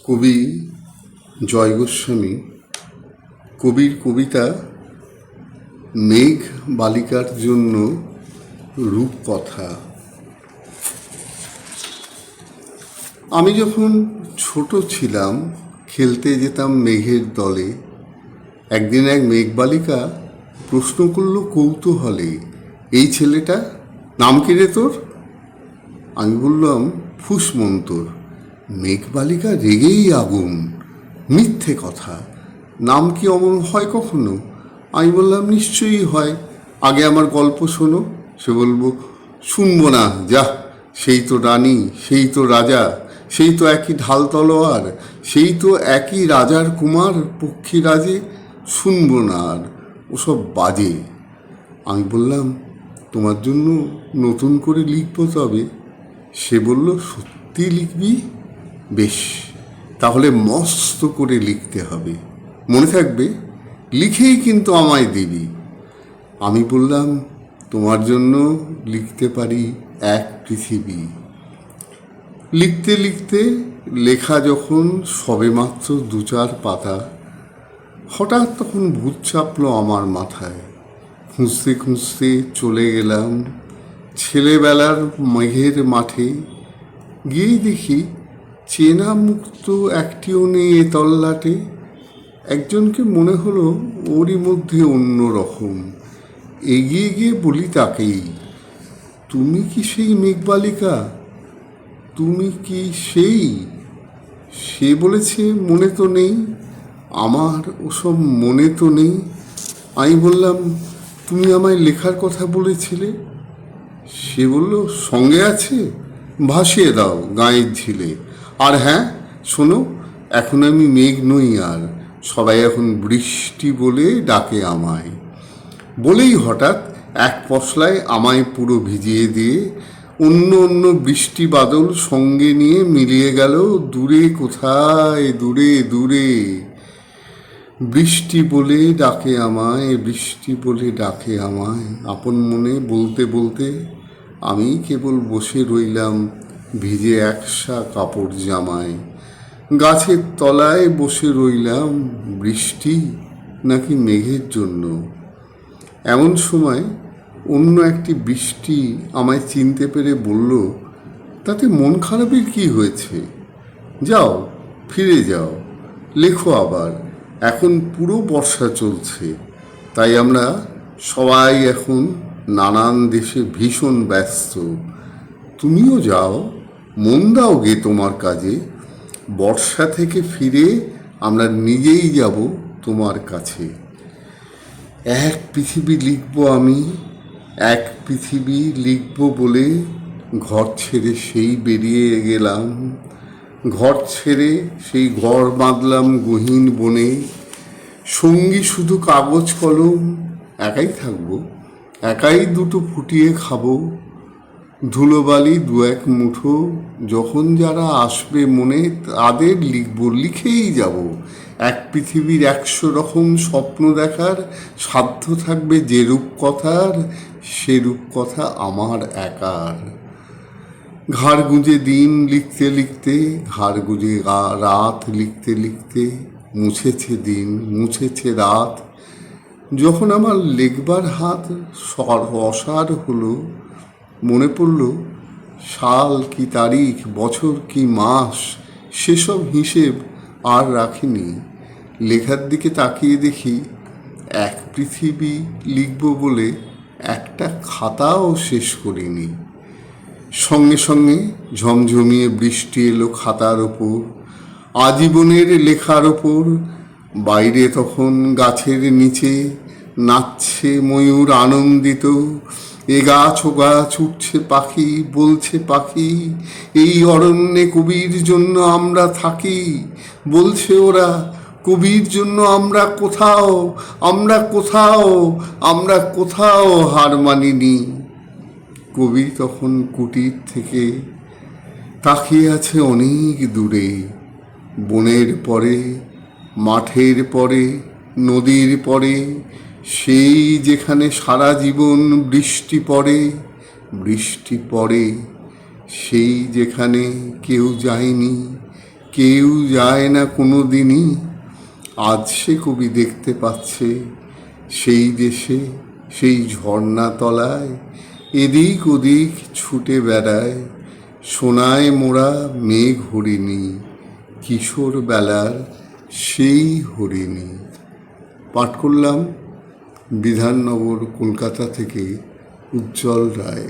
কবি জয় গোস্বামী কবির কবিতা মেঘ বালিকার জন্য রূপকথা। আমি যখন ছোট ছিলাম খেলতে যেতাম মেঘের দলে। একদিন এক মেঘবালিকা প্রশ্ন করল কৌতূহলে, এই ছেলেটা নাম কি রে তোর? আমি বললাম ফুসমন্তর। মেঘবালিকা রেগেই আগুন, মিথ্যে কথা, নাম কি অমন হয় কখনো? আমি বললাম নিশ্চয়ই হয়, আগে আমার গল্প শোনো। সে বলবো শুনবো না, যা, সেই তো রানী, সেই তো রাজা, সেই তো একই ঢাল তলোয়ার, সেই তো একই রাজার কুমার পক্ষীরাজে, শুনবো না আর, ওসব বাজে। আমি বললাম তোমার জন্য নতুন করে লিখবো তবে। সে বলল সত্যি লিখবি? বেশ, তাহলে মস্ত করে লিখতে হবে, মনে থাকবে, লিখেই কিন্তু আমায় দিবি। আমি বললাম তোমার জন্য লিখতে পারি এক পৃথিবী। লিখতে লিখতে লেখা যখন সবেমাত্র 2-4 পাতা, হঠাৎ তখন ভূত চাপলো আমার মাথায়। খুঁজতে খুঁজতে চলে গেলাম ছেলেবেলার মেঘের মাঠে। গিয়েই দেখি চেনা মুক্ত একটিও নেই এ তল্লাটে। একজনকে মনে হলো ওরই মধ্যে অন্য রকম। এগিয়ে গিয়ে বলি তাকেই, তুমি কি সেই মেঘবালিকা? তুমি কি সেই? সে বলেছে মনে তো নেই, আমার ওসব মনে তো নেই। আমি বললাম তুমি আমায় লেখার কথা বলেছিলে। সে বলল সঙ্গে আছে, ভাসিয়ে দাও গাঁয়ের ঝিলে। আর হ্যাঁ শোনো, এখন আমি মেঘ নই আর, সবাই এখন বৃষ্টি বলে ডাকে আমায়। বলেই হঠাৎ এক পশলায় আমায় পুরো ভিজিয়ে দিয়ে অন্য অন্য বৃষ্টি বাদল সঙ্গে নিয়ে মিলিয়ে গেল দূরে কোথায়, দূরে দূরে। বৃষ্টি বলে ডাকে আমায়, বৃষ্টি বলে ডাকে আমায়। আপন মনে বলতে বলতে আমি কেবল বসে রইলাম ভিজে একসা কাপড় জামায়। গাছের তলায় বসে রইলাম, বৃষ্টি নাকি মেঘের জন্য। এমন সময় অন্য একটি বৃষ্টি আমায় চিনতে পেরে বলল, তাতে মন খারাপের কি হয়েছে? যাও, ফিরে যাও, লেখো আবার, এখন পুরো বর্ষা চলছে, তাই আমরা সবাই এখন নানান দেশে ভীষণ ব্যস্ত। তুমিও যাও, মন দাও গে তোমার কাজে। বর্ষা থেকে ফিরে আমরা নিজেই যাব তোমার কাছে। এক পৃথিবী লিখব আমি, এক পৃথিবী লিখব বলে ঘর ছেড়ে সেই বেরিয়ে গেলাম। ঘর ছেড়ে সেই ঘর বাঁধলাম গহীন বনে। সঙ্গী শুধু কাগজ কলম, একাই থাকবো, একাই দুটো ফুটিয়ে খাবো। ধুলোবালি 2-1 মুঠো, যখন যারা আসবে মনে তাদের লিখব, লিখেই যাব। এক পৃথিবীর 100 রকম স্বপ্ন দেখার সাধ্য থাকবে যে রূপকথার, সে রূপকথা আমার একার। ঘাড় গুঁজে দিন লিখতে লিখতে, ঘাড় গুঁজে রাত লিখতে লিখতে, মুছেছে দিন, মুছেছে রাত। যখন আমার লেখবার হাত অসাড় হলো, মনে পড়ল সাল কি তারিখ, বছর কি মাস, সেসব হিসেব আর রাখিনি। লেখার দিকে তাকিয়ে দেখি এক পৃথিবী লিখব বলে একটা খাতাও শেষ করিনি। সঙ্গে সঙ্গে ঝমঝমিয়ে বৃষ্টি এলো খাতার ওপর, আজীবনের লেখার ওপর। বাইরে তখন গাছের নিচে নাচছে ময়ূর আনন্দিত। এ গাছ ও গাছ উঠছে পাখি, বলছে পাখি, এই অরণ্যে কবির জন্য আমরা থাকি। বলছে ওরা কবির জন্য আমরা কোথাও, আমরা কোথাও, আমরা কোথাও হার মানিনি। কবি তখন কুটির থেকে তাকিয়ে আছে অনেক দূরে, বনের পরে, মাঠের পরে, নদীর পরে, সেই যেখানে সারা জীবন বৃষ্টি পড়ে, বৃষ্টি পড়ে, সেই যেখানে কেউ যায়নি, কেউ যায় না কোনো দিনই, আজ সে কবি দেখতে পাচ্ছে সেই দেশে সেই ঝর্ণা তলায় এদিক ওদিক ছুটে বেড়ায় সোনায় মোড়া মেঘ হরিণী, কিশোর বেলার সেই হরিণী। পাঠ করলাম বিধাননগর কলকাতা থেকে উজ্জ্বল রায়।